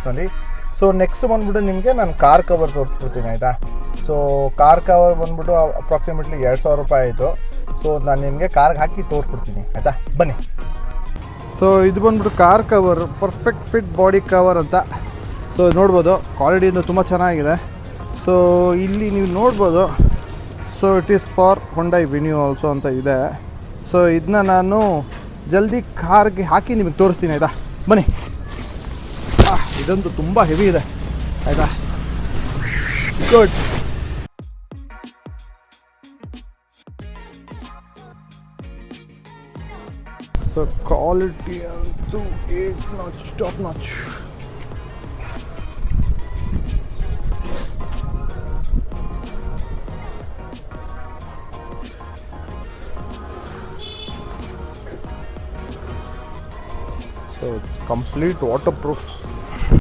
ವಿಡಿಯೋಸ್ನಲ್ಲಿ. So next ಬಂದ್ಬಿಟ್ಟು ನಿಮಗೆ ನಾನು ಕಾರ್ ಕವರ್ ತೋರಿಸ್ಬಿಡ್ತೀನಿ ಆಯಿತಾ. ಸೊ ಕಾರ್ ಕವರ್ ಬಂದ್ಬಿಟ್ಟು ಅಪ್ರಾಕ್ಸಿಮೇಟ್ಲಿ 2,000 ರೂಪಾಯಿ ಆಯಿತು. ಸೊ ನಾನು ನಿಮಗೆ ಕಾರ್ಗೆ ಹಾಕಿ ತೋರಿಸ್ಬಿಡ್ತೀನಿ ಆಯಿತಾ, ಬನ್ನಿ. ಸೊ ಇದು ಬಂದ್ಬಿಟ್ಟು car cover, perfect fit body cover ಅಂತ. ಸೊ ನೋಡ್ಬೋದು ಕ್ವಾಲಿಟಿಯಿಂದ ತುಂಬ ಚೆನ್ನಾಗಿದೆ. ಸೊ ಇಲ್ಲಿ ನೀವು ನೋಡ್ಬೋದು. So it is for Hyundai venue also ಅಂತ ಇದೆ. ಸೊ ಇದನ್ನ ನಾನು ಜಲ್ದಿ ಕಾರ್ಗೆ ಹಾಕಿ ನಿಮಗೆ ತೋರಿಸ್ತೀನಿ ಆಯಿತಾ, ಬನ್ನಿ. ಇದಂತೂ ತುಂಬ ಹೆವಿ ಇದೆ ಆಯಿತಾ. ಗುಡ್. ಸೊ ಕ್ವಾಲಿಟಿ ಅಂತೂ 8 notch, top notch. So it's complete waterproof.